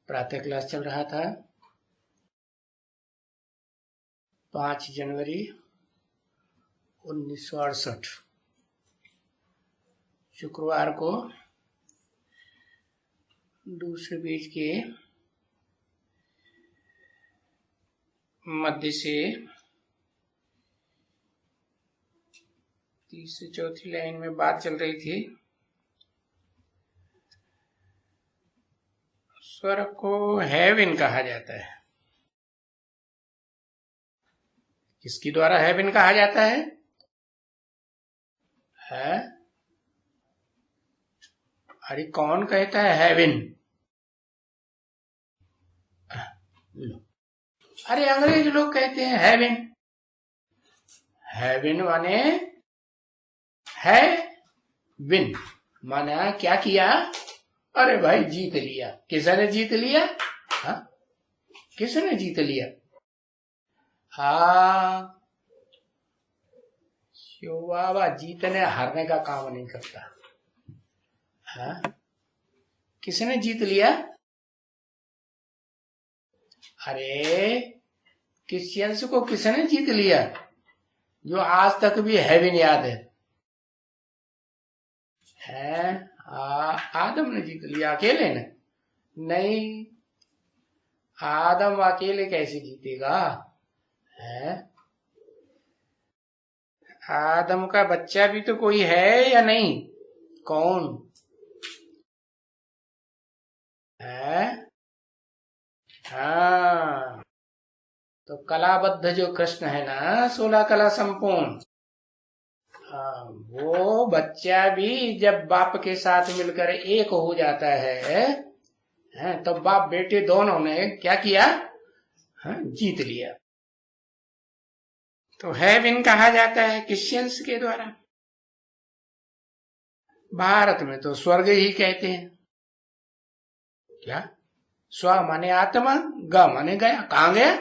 प्रातः क्लास चल रहा था 5 जनवरी 1968 शुक्रवार को दूसरे पेज के मध्य से तीसरी चौथी लाइन में बात चल रही थी। स्वर्ग को हेवन कहा जाता है। किसके द्वारा हेवन कहा जाता है? अरे कौन कहता है हेवन? अरे अंग्रेज लोग कहते हैं हेवन। हेवन माने है विन, माना क्या किया? अरे भाई जीत लिया। किसने जीत लिया? हाँ, किसने जीत लिया? बाबा जीतने हारने का काम नहीं करता। हाँ, किसने जीत लिया? अरे क्रिश्चियंस को किसने जीत लिया? जो आज तक भी हेवन याद है। आदम ने जीत लिया अकेले ने? नहीं, आदम अकेले कैसे जीतेगा? आदम का बच्चा भी तो कोई है या नहीं? कौन है? हाँ, तो कलाबद्ध जो कृष्ण है ना, 16 कला संपूर्ण, वो बच्चा भी जब बाप के साथ मिलकर एक हो जाता है, तो बाप बेटे दोनों ने क्या किया? जीत लिया। तो हेवन कहा जाता है क्रिश्चियंस के द्वारा। भारत में तो स्वर्ग ही कहते हैं। क्या? स्व माने आत्मा, ग माने गया। कहां गया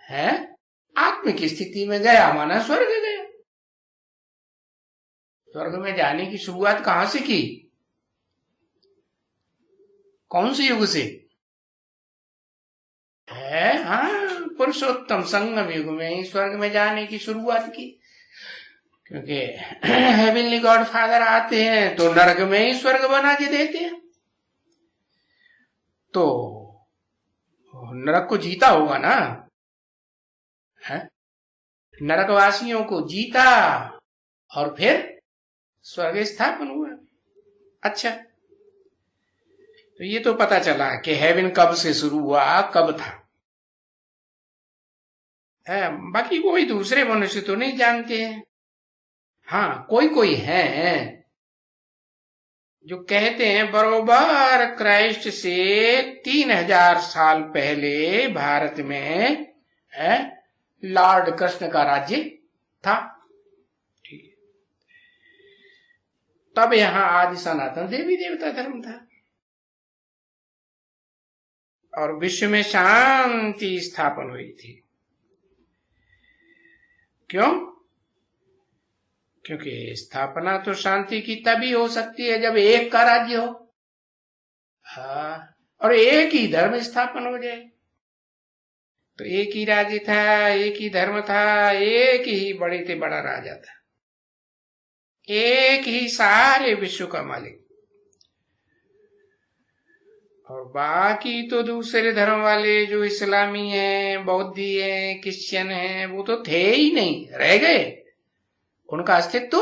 है? आत्म की स्थिति में गया माना स्वर्ग गया। स्वर्ग में जाने की शुरुआत कहां से की? कौन से युग से है? पुरुषोत्तम संगम युग में ही स्वर्ग में जाने की शुरुआत की। क्योंकि हेवनली गॉड फादर आते हैं तो नरक में ही स्वर्ग बना के देते हैं। तो नरक को जीता होगा ना? नरकवासियों को जीता और फिर स्वर्ग स्थापन हुआ। अच्छा, तो ये तो पता चला कि हेवन कब से शुरू हुआ, कब था। बाकी कोई दूसरे मनुष्य तो नहीं जानते हैं। हाँ, कोई कोई हैं जो कहते हैं बरोबर क्राइस्ट से 3000 साल पहले भारत में लॉर्ड कृष्ण का राज्य था। ठीक है, तब यहां आदि सनातन देवी देवता धर्म था और विश्व में शांति स्थापन हुई थी। क्यों? क्योंकि स्थापना तो शांति की तभी हो सकती है जब एक का राज्य हो, और एक ही धर्म स्थापन हो जाए। तो एक ही राज्य था, एक ही धर्म था, एक ही बड़े से बड़ा राजा था, एक ही सारे विश्व का मालिक। और बाकी तो दूसरे धर्म वाले जो इस्लामी हैं, बौद्धी हैं, क्रिश्चियन हैं, वो तो थे ही नहीं, रह गए। उनका अस्तित्व तो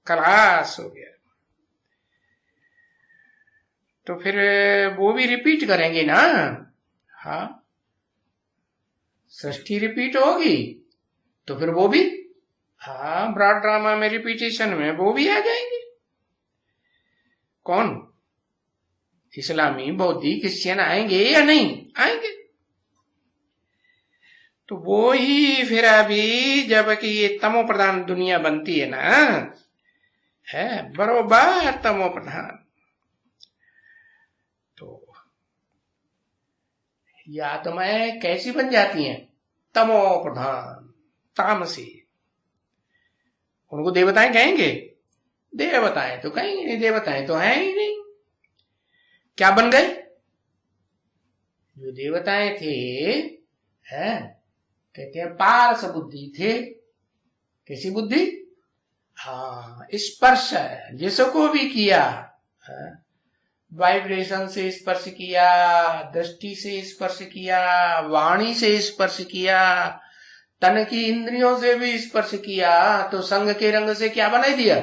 खलास हो गया। तो फिर वो भी रिपीट करेंगे ना? हाँ, सृष्टि रिपीट होगी तो फिर वो भी ब्रॉड ड्रामा में, रिपीटेशन में वो भी आ जाएंगे। कौन? इस्लामी, बौद्धी, क्रिश्चियन आएंगे या नहीं आएंगे? तो वो ही फिर अभी जबकि ये तमो प्रधान दुनिया बनती है ना, बरोबर तमो प्रधान, तो ये आत्माएं कैसी बन जाती हैं? तमो प्रधान, तामसी। उनको देवताएं कहेंगे? देवताएं तो कहेंगे नहीं, देवताएं तो हैं ही नहीं। क्या बन गए? जो देवताएं थे, है, कहते हैं पारस बुद्धि थे। कैसी बुद्धि? हाँ, स्पर्श जिसको भी किया, वाइब्रेशन से स्पर्श किया, दृष्टि से स्पर्श किया, वाणी से स्पर्श किया, तन की इंद्रियों से भी स्पर्श किया, तो संग के रंग से क्या बनाई दिया?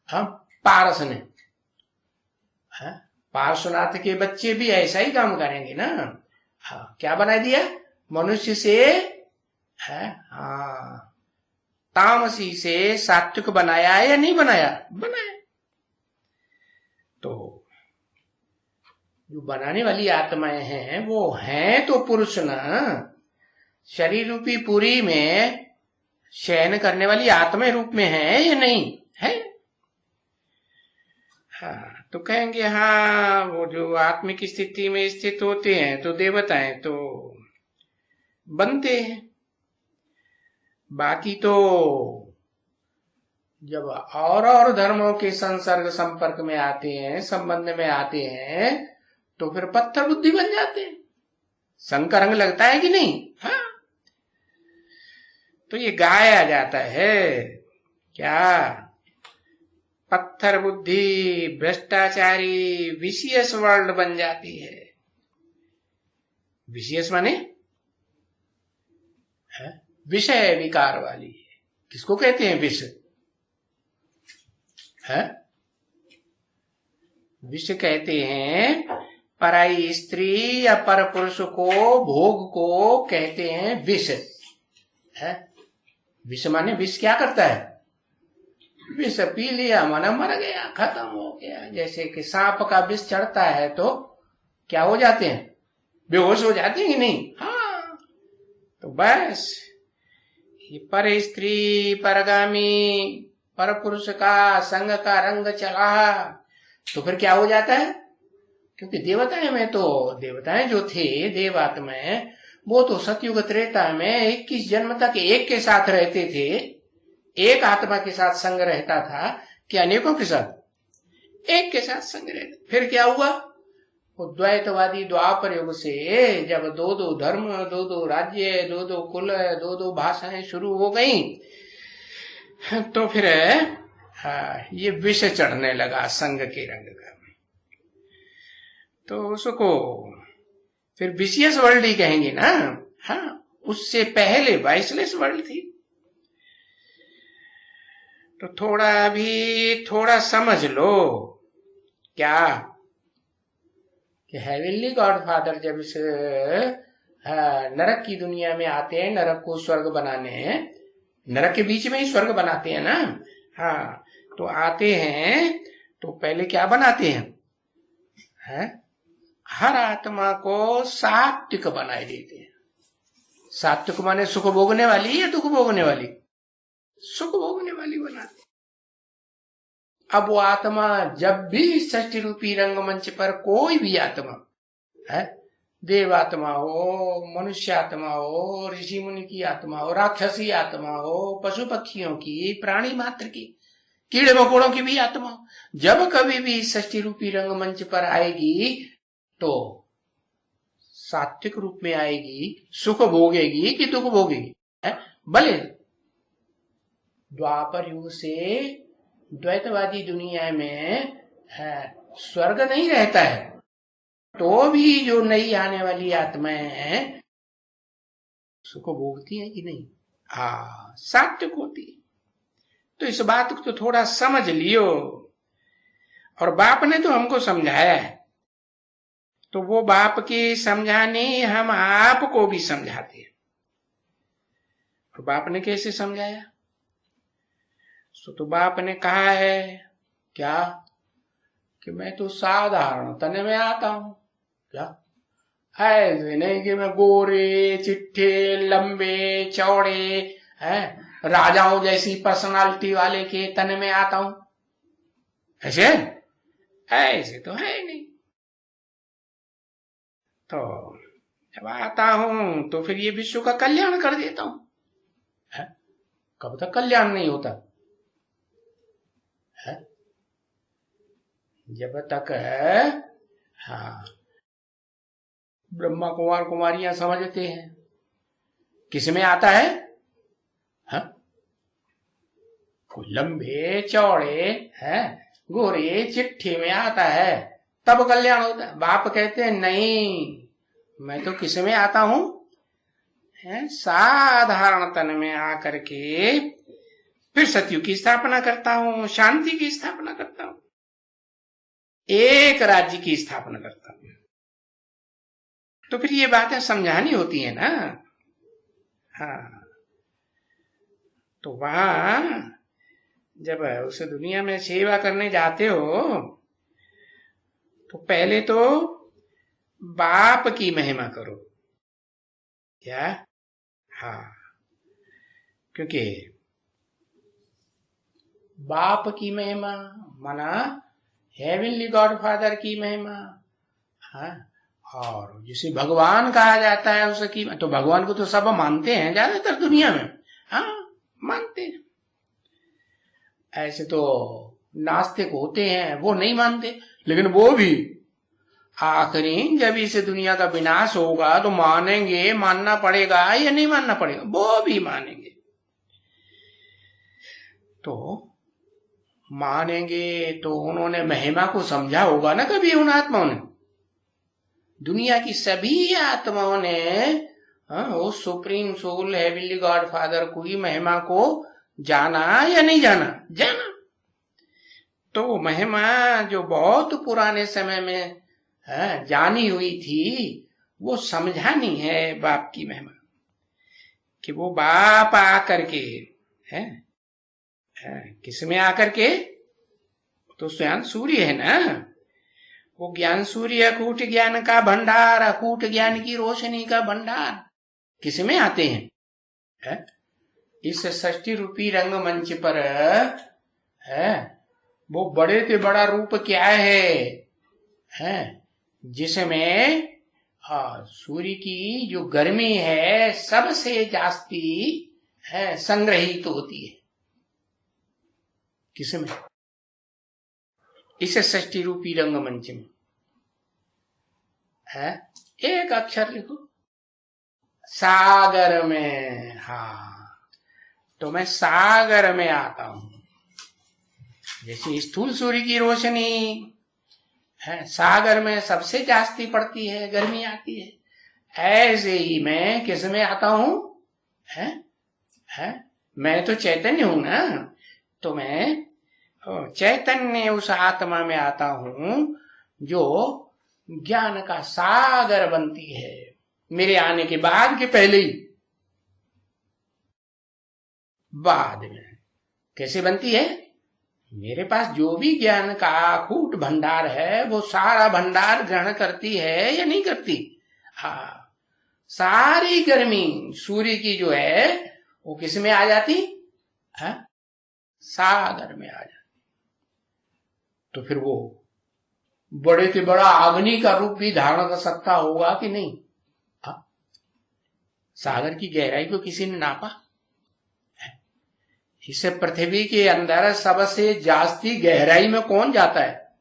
हम पारस ने। पार्श्वनाथ के बच्चे भी ऐसा ही काम करेंगे ना। हाँ, क्या बना दिया? मनुष्य से है, हाँ, तामसी से सात्विक बनाया है या नहीं बनाया? बनाया। तो जो बनाने वाली आत्माएं हैं वो हैं तो पुरुष ना। शरीर रूपी पुरी में शयन करने वाली आत्मा रूप में है या नहीं है? हाँ, तो कहेंगे हाँ, वो जो आत्मिक स्थिति में स्थित होते हैं तो देवताएं तो बनते हैं। बाकी तो जब और धर्मों के संसर्ग संपर्क में आते हैं, संबंध में आते हैं, तो फिर पत्थर बुद्धि बन जाते हैं। संग का रंग लगता है कि नहीं? हाँ, तो ये गाया जाता है क्या? पत्थर बुद्धि, भ्रष्टाचारी, विशियस वर्ल्ड बन जाती है। विशियस माने विषय विकार वाली है। किसको कहते हैं विष? है, विष कहते हैं पराई स्त्री या पर पुरुष को, भोग को कहते हैं विष। है, विष माने विष क्या करता है? विष पी लिया माना मर गया, खत्म हो गया। जैसे कि सांप का विष चढ़ता है तो क्या हो जाते हैं? बेहोश हो जाते हैं कि नहीं? हाँ, तो बस ये पर स्त्री, परगामी, पर पुरुष का संग का रंग चला तो फिर क्या हो जाता है? क्योंकि देवताएं में तो, देवताएं जो थे देवात्माएं, वो तो सतयुग त्रेता में 21 जन्म तक एक के साथ रहते थे। एक आत्मा के साथ संग रहता था कि अनेकों के साथ? एक के साथ संग रहता। फिर क्या हुआ? वो द्वैतवादी द्वापर युग से जब दो दो धर्म, दो दो राज्य, दो दो कुल, दो दो भाषाएं शुरू हो गई, तो फिर ये विष चढ़ने लगा संग के रंग का। तो उसको फिर विशियस वर्ल्ड ही कहेंगे ना। हाँ, उससे पहले वाइसलेस वर्ल्ड थी। तो थोड़ा समझ लो क्या कि हेवनली गॉडफादर जब इस नरक की दुनिया में आते हैं, नरक को स्वर्ग बनाने, नरक के बीच में ही स्वर्ग बनाते हैं ना। हाँ, तो आते हैं तो पहले क्या बनाते हैं? हर आत्मा को सात्विक बनाए देते हैं। सात्विक माने सुख भोगने वाली या दुख भोगने वाली? सुख भोगने वाली बनाते। अब वो आत्मा जब भी षष्टि रूपी रंगमंच पर कोई भी आत्मा है, देवात्मा हो, मनुष्य आत्मा हो, ऋषि मुनि की आत्मा हो, राक्षसी आत्मा हो, पशु पक्षियों की, प्राणी मात्र की, कीड़े मकोड़ों की भी आत्मा हो, जब कभी भी षष्टि रूपी रंगमंच पर आएगी तो सात्विक रूप में आएगी। सुख भोगेगी कि दुख भोगेगी? भले द्वापर युग से द्वैतवादी दुनिया में स्वर्ग नहीं रहता है, तो भी जो नई आने वाली आत्माएं हैं सुख भोगती है कि नहीं? हाँ, सात्विक होती है। तो इस बात को तो थोड़ा समझ लियो। और बाप ने तो हमको समझाया है, तो वो बाप के समझाने हम आपको भी समझाते हैं। और बाप ने कैसे समझाया? तो बाप ने कहा है क्या कि मैं तो साधारण तन में आता हूं। क्या ऐसे नहीं कि मैं गोरे चिट्ठे लंबे चौड़े हैं राजाओं जैसी पर्सनालिटी वाले के तन में आता हूं। ऐसे तो है नहीं। तो जब आता हूं तो फिर ये विश्व का कल्याण कर देता हूं। कब तक कल्याण नहीं होता? है? जब तक हाँ ब्रह्मा कुमार कुमारियां समझते हैं। किस में आता है? हा? कोई लंबे चौड़े हैं, गोरे चिट्ठी में आता है तब कल्याण होता है। बाप कहते हैं नहीं, मैं तो किस में आता हूं? साधारण तन में आकर के फिर सत्युग की स्थापना करता हूं, शांति की स्थापना करता हूं, एक राज्य की स्थापना करता हूं। तो फिर ये बातें समझानी होती है ना। हाँ, तो वहां जब उस दुनिया में सेवा करने जाते हो तो पहले तो बाप की महिमा करो। क्या? हाँ, क्योंकि बाप की महिमा माना हेवनली गॉड फादर की महिमा। हाँ, और जिसे भगवान कहा जाता है उसकी, तो भगवान को तो सब मानते हैं ज्यादातर दुनिया में। हाँ, मानते हैं। ऐसे तो नास्तिक होते हैं, वो नहीं मानते, लेकिन वो भी आखिरी जब इस दुनिया का विनाश होगा तो मानेंगे, मानना पड़ेगा या नहीं मानना पड़ेगा, वो भी मानेंगे। तो मानेंगे तो उन्होंने महिमा को समझा होगा ना कभी उन आत्माओं ने। दुनिया की सभी आत्माओं ने वो supreme soul heavenly God father की महिमा को जाना या नहीं जाना? जाना। तो महिमा जो बहुत पुराने समय में जानी हुई थी, वो समझानी है बाप की महिमा, कि वो बाप आकर के किस में आकर के, तो स्वयं सूर्य है ना, वो ज्ञान सूर्य, अकूट ज्ञान का भंडार, अकूट ज्ञान की रोशनी का भंडार किस में आते हैं? इस षष्ठी रूपी रंगमंच पर वो बड़े से बड़ा रूप क्या है? जिसमें सूर्य की जो गर्मी है सबसे जास्ती संग्रहित होती है। किसमें? इस षष्ठी रूपी रंगमंच में है। एक अक्षर लिखो, सागर में। हाँ, तो मैं सागर में आता हूं। जैसे स्थूल सूर्य की रोशनी है सागर में सबसे जास्ती पड़ती है, गर्मी आती है, ऐसे ही मैं किस में आता हूं? मैं तो चैतन्य हूं ना, तो मैं चैतन्य उस आत्मा में आता हूं जो ज्ञान का सागर बनती है मेरे आने के बाद के पहले ही। बाद में कैसे बनती है? मेरे पास जो भी ज्ञान का अकूट भंडार है वो सारा भंडार ग्रहण करती है या नहीं करती? हाँ, सारी गर्मी सूर्य की जो है वो किस में आ जाती है? सागर में आ जाती। तो फिर वो बड़े से बड़ा अग्नि का रूप भी धारण कर सकता होगा कि नहीं? सागर की गहराई को किसी ने नापा? इस पृथ्वी के अंदर सबसे जास्ती गहराई में कौन जाता है?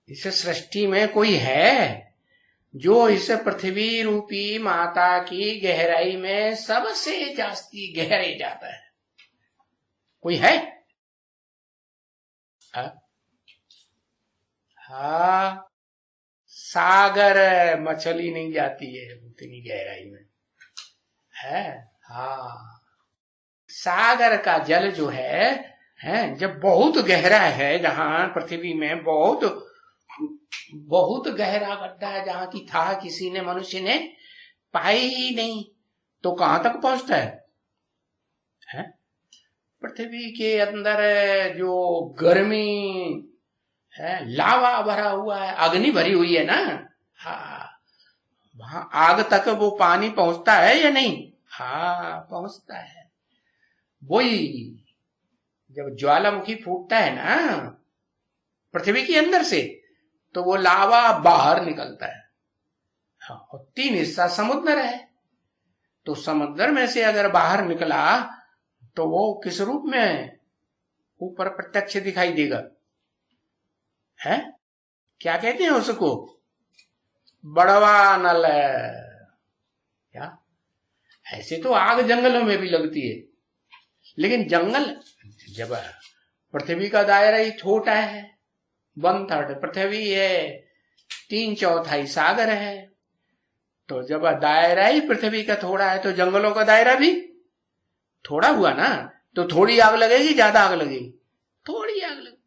इस सृष्टि में कोई है जो इस पृथ्वी रूपी माता की गहराई में सबसे जास्ती गहरे जाता है? कोई है? हाँ, सागर मछली नहीं जाती है उतनी गहराई में है। हाँ, सागर का जल जो है जब बहुत गहरा है, जहां पृथ्वी में बहुत बहुत गहरा गड्ढा है, जहां की था किसी ने, मनुष्य ने पाई ही नहीं, तो कहां तक पहुंचता है? पृथ्वी के अंदर जो गर्मी है, लावा भरा हुआ है, अग्नि भरी हुई है ना, हाँ, वहां आग तक वो पानी पहुंचता है या नहीं? हाँ, पहुंचता है। वही जब ज्वालामुखी फूटता है ना पृथ्वी के अंदर से, तो वो लावा बाहर निकलता है। हाँ, और 3 हिस्सा समुद्र है, तो समुद्र में से अगर बाहर निकला तो वो किस रूप में ऊपर प्रत्यक्ष दिखाई देगा? है क्या कहते हैं उसको? बड़वा नल। क्या? ऐसे तो आग जंगलों में भी लगती है, लेकिन जंगल जब पृथ्वी का दायरा ही छोटा है, 1/3 पृथ्वी है, 3/4 सागर है, तो जब दायरा ही पृथ्वी का थोड़ा है तो जंगलों का दायरा भी थोड़ा हुआ ना, तो थोड़ी आग लगेगी, ज्यादा आग लगेगी? थोड़ी आग लगेगी।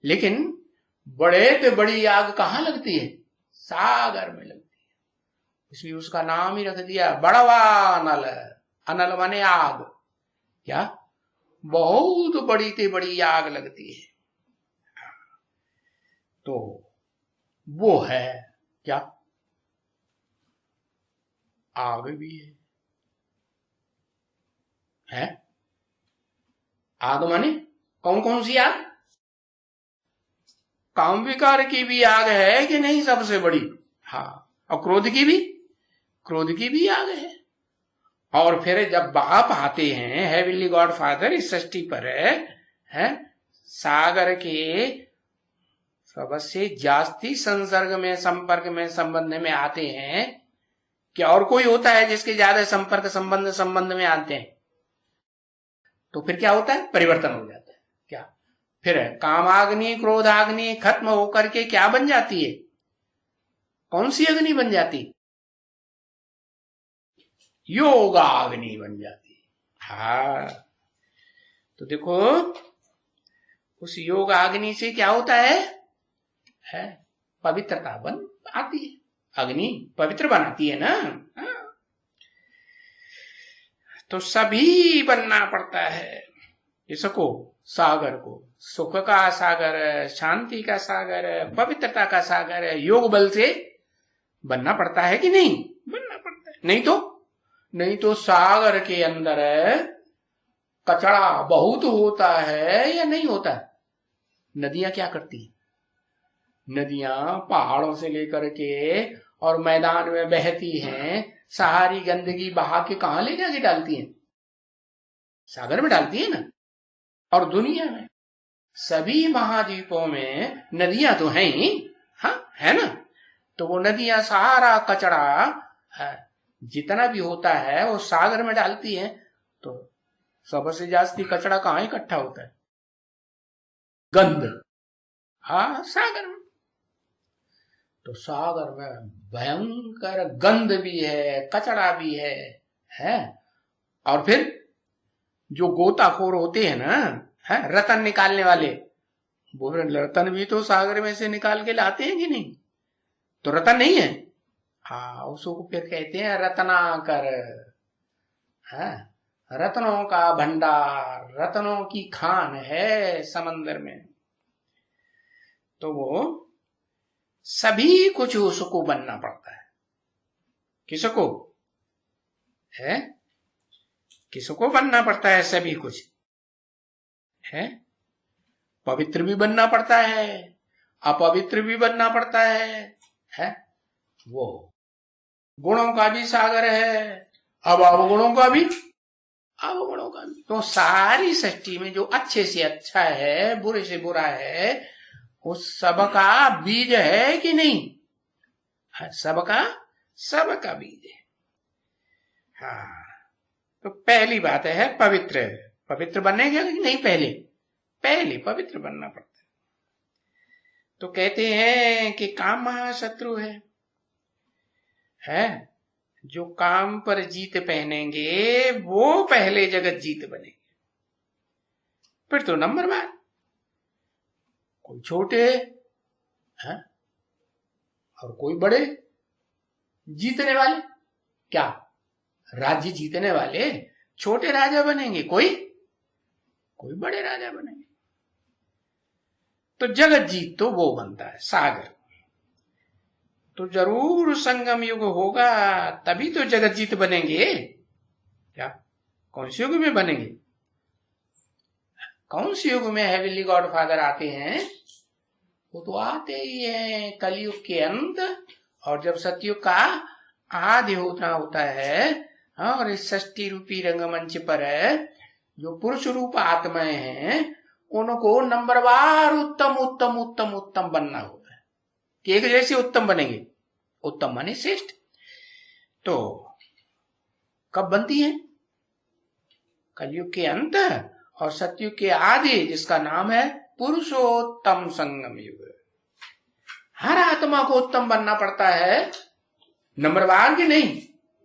लेकिन बड़े से बड़ी आग कहाँ लगती है? सागर में लगती है। इसलिए उसका नाम ही रख दिया बड़वा अनल। अनल माने आग। क्या? बहुत बड़ी से बड़ी आग लगती है। तो वो है क्या? आग भी है? आग माने कौन कौन सी आग? काम विकार की भी आग है कि नहीं सबसे बड़ी? हाँ। और क्रोध की भी? क्रोध की भी आग है। और फिर जब बाप आते हैं, हेवनली गॉड फादर इस सृष्टि पर है सागर के सबसे जास्ती संसर्ग में, संपर्क में, संबंध में आते हैं। क्या और कोई होता है जिसके ज्यादा संपर्क, संबंध में आते हैं? तो फिर क्या होता है? परिवर्तन हो जाता है। क्या? फिर कामाग्नि, क्रोधाग्नि खत्म होकर के क्या बन जाती है? कौन सी अग्नि बन जाती? योगाग्नि बन जाती है। हाँ, तो देखो उस योगाग्नि से क्या होता है पवित्रता बन आती है। अग्नि पवित्र बनाती है ना। हाँ। तो सभी बनना पड़ता है इसको, सागर को। सुख का सागर, शांति का सागर, पवित्रता का सागर योग बल से बनना पड़ता है कि नहीं? बनना पड़ता है। नहीं तो सागर के अंदर कचरा बहुत होता है या नहीं होता? नदियां क्या करती हैं? नदियां पहाड़ों से लेकर के और मैदान में बहती हैं, सारी गंदगी बहा के कहां ले जाके डालती हैं? सागर में डालती है ना। और दुनिया में सभी महाद्वीपों में नदियां तो हैं ही, हाँ है ना। तो वो नदियां सारा कचरा जितना भी होता है वो सागर में डालती है। तो सबसे जास्ती कचरा कहाँ इकट्ठा होता है? गंद। हाँ, सागर में। तो सागर में भयंकर गंद भी है, कचरा भी है। और फिर जो गोताखोर होते हैं ना, है रतन निकालने वाले, वो रतन भी तो सागर में से निकाल के लाते हैं कि नहीं? तो रतन नहीं है? हाँ, उसको फिर कहते हैं रत्नाकर। है रत्नों का भंडार, रत्नों की खान है समंदर में। तो वो सभी कुछ उसको बनना पड़ता है। किसको है? किसको बनना पड़ता है? सभी कुछ है। पवित्र भी बनना पड़ता है, अपवित्र भी बनना पड़ता है। वो गुणों का भी सागर है, अब अवगुणों का भी, अवगुणों का भी। तो सारी सृष्टि में जो अच्छे से अच्छा है, बुरे से बुरा है, उस सबका बीज है कि नहीं? सबका बीज है। हाँ, तो पहली बात है पवित्र। पवित्र बनेगा कि नहीं? पहले पवित्र बनना पड़ता है। तो कहते हैं कि काम महाशत्रु है। जो काम पर जीत पहनेंगे वो पहले जगत जीत बनेंगे। फिर तो नंबर 1 कोई छोटे है और कोई बड़े जीतने वाले। क्या? राज्य जीतने वाले छोटे राजा बनेंगे, कोई बड़े राजा बनेंगे। तो जगत जीत तो वो बनता है सागर। तो जरूर संगम युग होगा तभी तो जगत जीत बनेंगे। क्या? कौन से युग में बनेंगे? कौन से युग में हेवनली गॉड फादर आते हैं? वो तो आते ही हैं कलयुग के अंत, और जब सतयुग का आदि होता है। और इस सृष्टि रूपी रंगमंच पर जो पुरुष रूप आत्माएं हैं उनको नंबरवार उत्तम उत्तम उत्तम उत्तम बनना होता है। कि एक जैसे उत्तम बनेंगे। उत्तम माने श्रेष्ठ। तो कब बनती है? कलयुग के अंत और सतयुग के आदि, जिसका नाम है पुरुषोत्तम संगम युग। हर आत्मा को उत्तम बनना पड़ता है, नंबरवार की नहीं,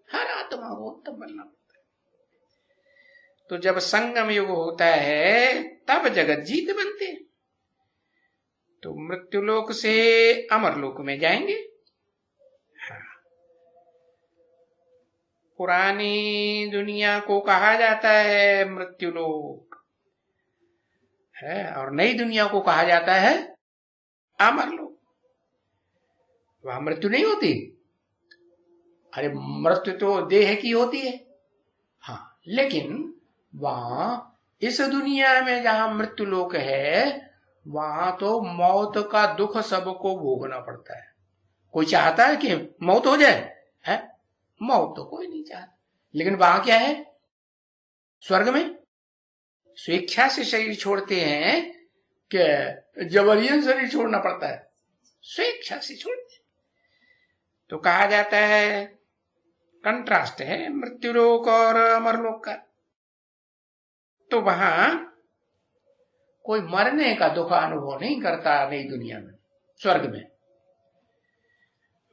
हर आत्मा को उत्तम बनना पड़ता है। तो जब संगम युग होता है तब जगत जीत बनते हैं। तो मृत्युलोक से अमरलोक में जाएंगे। हाँ। पुरानी दुनिया को कहा जाता है मृत्युलोक है, और नई दुनिया को कहा जाता है अमरलोक। वहां मृत्यु नहीं होती। अरे मृत्यु तो देह की होती है, हाँ, लेकिन वहां इस दुनिया में जहां मृत्यु लोक है, वहां तो मौत का दुख सबको भोगना पड़ता है। कोई चाहता है कि मौत हो जाए? है? मौत तो कोई नहीं चाहता। लेकिन वहां क्या है? स्वर्ग में स्वेच्छा से शरीर छोड़ते हैं कि जबरियन शरीर छोड़ना पड़ता है? स्वेच्छा से छोड़ते हैं। तो कहा जाता है कंट्रास्ट है मृत्युलोक और अमरलोक का। तो वहां कोई मरने का दुख अनुभव नहीं करता नई दुनिया में, स्वर्ग में।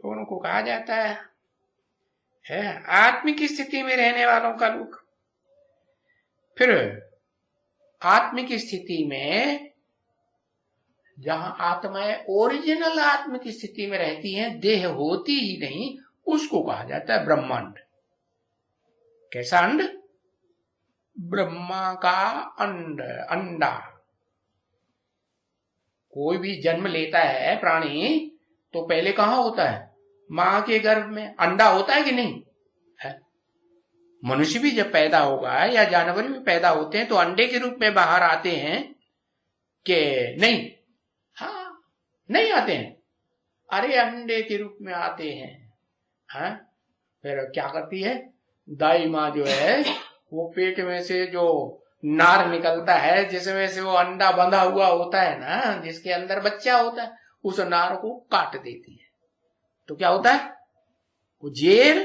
तो उनको कहा जाता है आत्मिक स्थिति में रहने वालों का दुख। फिर आत्मिक स्थिति में जहां आत्माएं ओरिजिनल आत्मिक स्थिति में रहती हैं, देह होती ही नहीं, उसको कहा जाता है ब्रह्मांड। कैसा अंड? ब्रह्मा का अंड, अंडा। कोई भी जन्म लेता है प्राणी तो पहले कहां होता है? मां के गर्भ में। अंडा होता है कि नहीं है? मनुष्य भी जब पैदा होगा या जानवर भी पैदा होते हैं तो अंडे के रूप में बाहर आते हैं कि नहीं? हाँ, नहीं आते हैं। अरे अंडे के रूप में आते हैं। हाँ, फिर क्या करती है दाई माँ जो है, वो पेट में से जो नार निकलता है जिसमें से वो अंडा बंधा हुआ होता है ना, जिसके अंदर बच्चा होता है, उस नार को काट देती है। तो क्या होता है? वो जेर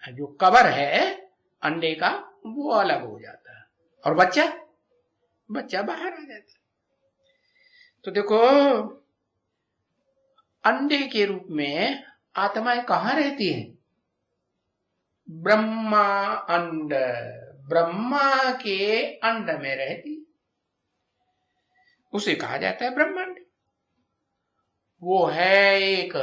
जो कवर है अंडे का वो अलग हो जाता है और बच्चा बाहर आ जाता है। तो देखो अंडे के रूप में आत्माएं कहां रहती है? ब्रह्मा अंड, ब्रह्मा के अंड में रहती, उसे कहा जाता है ब्रह्मांड। वो है एक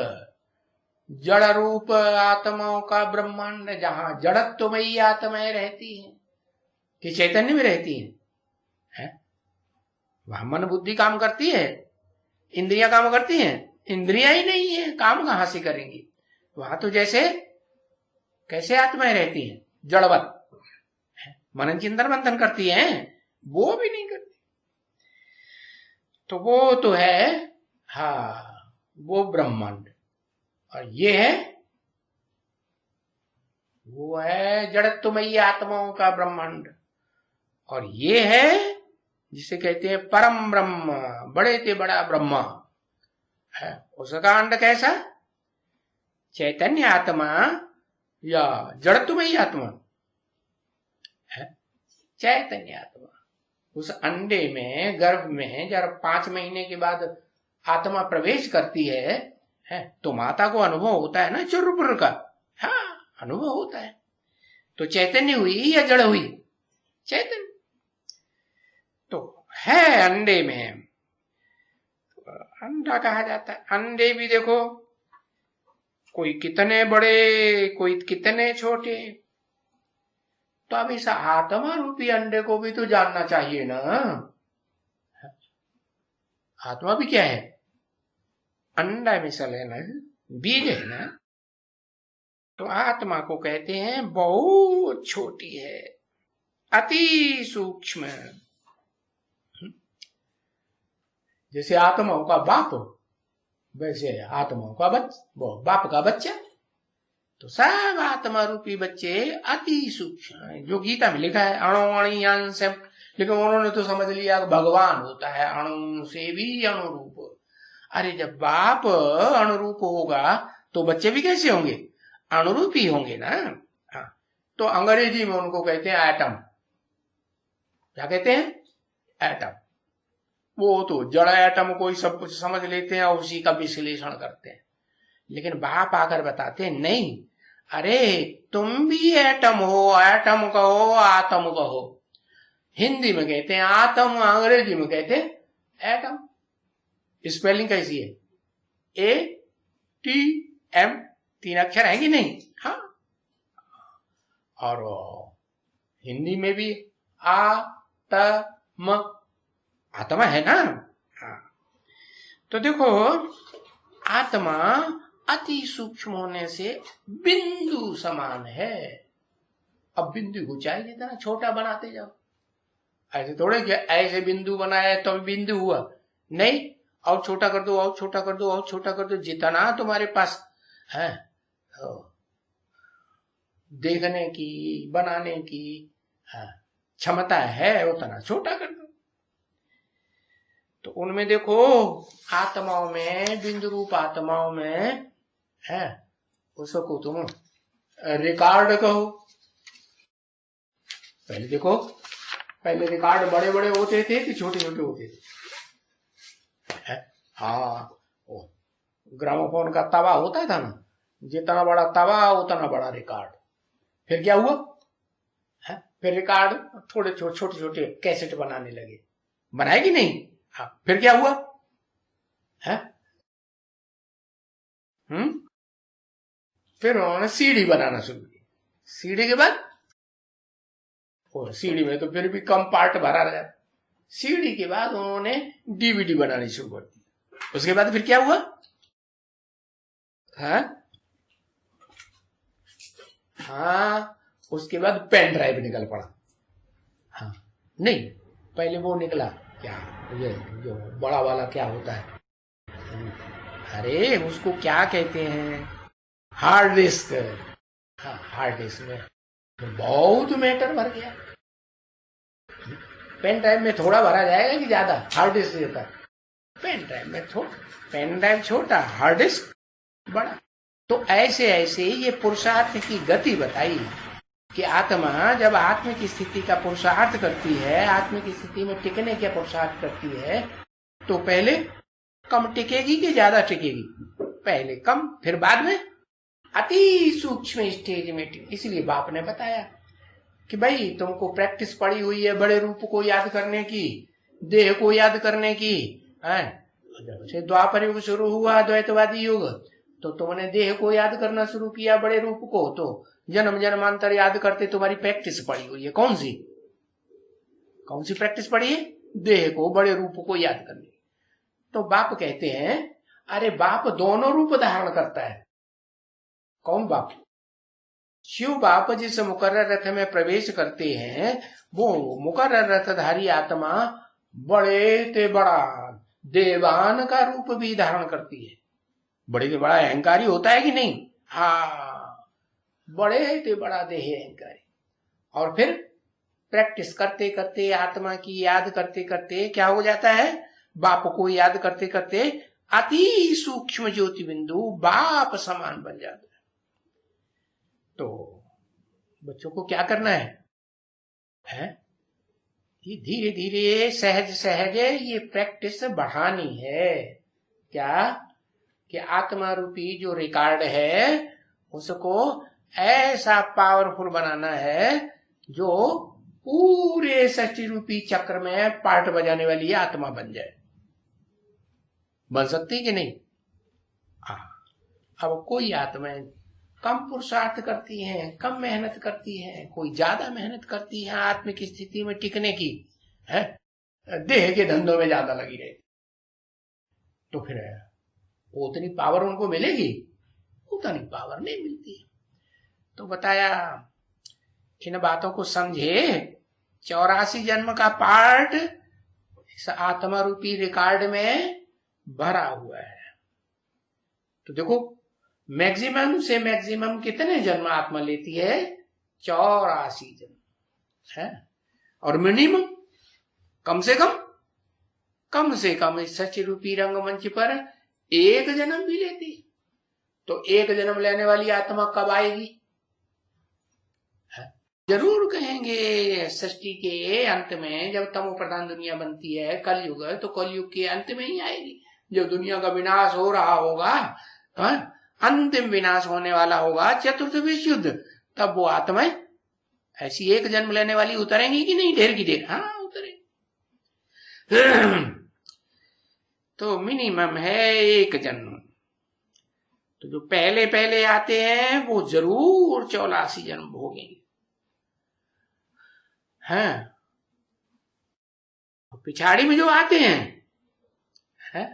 जड़ रूप आत्माओं का ब्रह्मांड, जहां जड़त्वमयी आत्माएं रहती हैं कि चैतन्य में रहती है? वहां मन बुद्धि काम करती है, इंद्रियां काम करती हैं? इंद्रियां ही नहीं है, काम कहां से करेंगी? वहां तो जैसे कैसे आत्माएं रहती हैं? जड़वत। मनन चिंतन मंथन करती हैं? वो भी नहीं करती। तो वो तो है, हाँ, वो ब्रह्मांड। और ये है, वो है जड़त्वमयी आत्माओं का ब्रह्मांड। और ये है जिसे कहते हैं परम ब्रह्म, बड़े से बड़ा ब्रह्मा है। उसका अंड कैसा? चैतन्य आत्मा या जड़त्वमयी आत्मा है? चैतन्य आत्मा। उस अंडे में, गर्भ में जब 5 महीने के बाद आत्मा प्रवेश करती है तो माता को अनुभव होता है ना चुर्र का? हाँ, अनुभव होता है। तो चैतन्य हुई या जड़ हुई? चैतन्य। तो है अंडे में, अंडा कहा जाता है। अंडे भी देखो, कोई कितने बड़े, कोई कितने छोटे। तो अब इस आत्मा रूपी अंडे को भी तो जानना चाहिए ना। आत्मा भी क्या है? अंडा मिसल है ना, बीज है ना। तो आत्मा को कहते हैं बहुत छोटी है, अति सूक्ष्म। जैसे आत्माओं का बाप, वैसे आत्माओं का बाप का बच्चा। तो सब आत्मा रूपी बच्चे अति सूक्ष्म है। जो गीता में लिखा है अणुअणियांश, लेकिन उन्होंने तो समझ लिया भगवान होता है अणु से भी अणुरूप। अरे जब बाप अनुरूप होगा तो बच्चे भी कैसे होंगे? अनुरूप ही होंगे ना। हाँ, तो अंग्रेजी में उनको कहते हैं एटम। क्या कहते हैं? एटम। वो तो जड़ एटम को ही सब कुछ समझ लेते हैं और उसी का विश्लेषण करते हैं। लेकिन बाप आकर बताते हैं नहीं, अरे तुम भी एटम हो, एटम कहो आत्म कहो। हिंदी में कहते हैं आत्म, अंग्रेजी में कहते हैं एटम। स्पेलिंग कैसी है? ATM, 3 अक्षर है कि नहीं? हाँ, और हिंदी में भी आत्मा, आत्मा है ना। हाँ, तो देखो आत्मा अति सूक्ष्म होने से बिंदु समान है। अब बिंदु को चाहिए जितना छोटा बनाते जाओ। ऐसे थोड़े कि ऐसे बिंदु बनाया तो बिंदु हुआ, नहीं, और छोटा कर दो, और छोटा कर दो, और छोटा कर दो। जितना तुम्हारे पास है देखने की, बनाने की क्षमता है उतना छोटा कर दो। तो उनमें देखो आत्माओं में, बिंदु रूप आत्माओं में है, उसको तुम रिकॉर्ड कहो। पहले देखो, पहले रिकॉर्ड बड़े बड़े होते थे कि छोटे छोटे होते थे? हाँ, ग्रामोफोन का तवा होता था ना, जितना बड़ा तवा उतना बड़ा रिकॉर्ड। फिर क्या हुआ? फिर रिकॉर्ड थोड़े छोटे छोटे कैसेट बनाने लगे, बनाए कि नहीं? हाँ, फिर क्या हुआ? फिर उन्होंने सीडी बनाना शुरू की। सीडी के बाद सीडी में तो फिर भी कम पार्ट भरा रहा। सीडी के बाद उन्होंने डीवीडी बनानी शुरू कर दी। उसके बाद फिर क्या हुआ? हाँ, उसके बाद पेन ड्राइव निकल पड़ा। हाँ, नहीं, पहले वो निकला क्या, ये जो बड़ा वाला क्या होता है, अरे उसको क्या कहते हैं, हार्ड डिस्क। हाँ, हार्ड डिस्क में तो बहुत मैटर भर गया। पेन ड्राइव में थोड़ा भरा जाएगा कि ज्यादा? हार्ड डिस्क देता है। पेन ड्राइव में पेन ड्राइव छोटा, हार्ड डिस्क बड़ा। तो ऐसे ऐसे ये पुरुषार्थ की गति बताई कि आत्मा जब आत्म की स्थिति का पुरुषार्थ करती है, आत्म की स्थिति में टिकने का पुरुषार्थ करती है, तो पहले कम टिकेगी कि ज्यादा टिकेगी? पहले कम, फिर बाद में अति सूक्ष्म स्टेज में टिक। इसलिए बाप ने बताया कि भाई तुमको प्रैक्टिस पड़ी हुई है बड़े रूप को याद करने की, देह को याद करने की। जब से द्वापर युग शुरू हुआ, द्वैतवादी युग, तो तुमने देह को याद करना शुरू किया, बड़े रूप को, तो जन्म जन्मांतर याद करते तुम्हारी प्रैक्टिस पड़ी हुई है। कौन सी प्रैक्टिस पड़ी है? देह को, बड़े रूप को याद करने। तो बाप कहते हैं अरे बाप दोनों रूप धारण करता है। कौन बाप? शिव बाप जिस मुकर्रर रथ में प्रवेश करते हैं, वो मुकर्रर रथधारी आत्मा बड़े ते बड़ा देवान का रूप भी धारण करती है। बड़े ते बड़ा अहंकारी होता है कि नहीं? हाँ, बड़े ते बड़ा देह अहंकारी। और फिर प्रैक्टिस करते करते, आत्मा की याद करते करते क्या हो जाता है? बाप को याद करते करते अति सूक्ष्म ज्योति बिंदु बाप समान बन जाता है। तो बच्चों को क्या करना है? ये धीरे धीरे सहज सहज ये प्रैक्टिस बढ़ानी है। क्या कि आत्मा रूपी जो रिकॉर्ड है उसको ऐसा पावरफुल बनाना है जो पूरे सृष्टि रूपी चक्र में पार्ट बजाने वाली आत्मा बन जाए। बन सकती कि नहीं? अब कोई आत्माएं कम पुरुषार्थ करती हैं, कम मेहनत करती हैं, कोई ज्यादा मेहनत करती है आत्म की स्थिति में टिकने की, है देह के धंधों में ज्यादा लगी रहती, तो फिर उतनी पावर उनको मिलेगी? उतनी पावर नहीं मिलती। तो बताया इन बातों को समझे। 84 जन्म का पार्ट इस आत्मा रूपी रिकॉर्ड में भरा हुआ है। तो देखो मैक्सिमम से मैक्सिमम कितने जन्म आत्मा लेती है? 84 जन्म है। और मिनिमम कम से कम इस सच रूपी रंगमंच पर एक जन्म भी लेती, तो एक जन्म लेने वाली आत्मा कब आएगी? जरूर कहेंगे सृष्टि के अंत में, जब तमो प्रधान दुनिया बनती है, कलयुग है, तो कलयुग के अंत में ही आएगी, जब दुनिया का विनाश हो रहा होगा, अंतिम विनाश होने वाला होगा, चतुर्थ विश्व युद्ध, तब वो आत्माएं ऐसी एक जन्म लेने वाली उतरेंगी कि नहीं? ढेर की ढेर, हाँ उतरेंगी। तो मिनिमम है एक जन्म। तो जो पहले पहले आते हैं वो जरूर 84 जन्म भोगेंगे। हाँ, पिछाड़ी में जो आते हैं, है?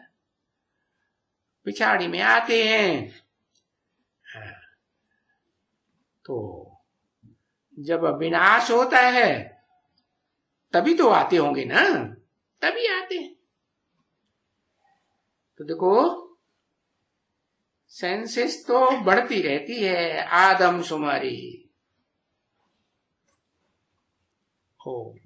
पिछाड़ी में आते हैं, तो जब विनाश होता है तभी तो आते होंगे ना, तभी आते हैं। तो देखो सेंसेस तो बढ़ती रहती है, आदमशुमारी हो।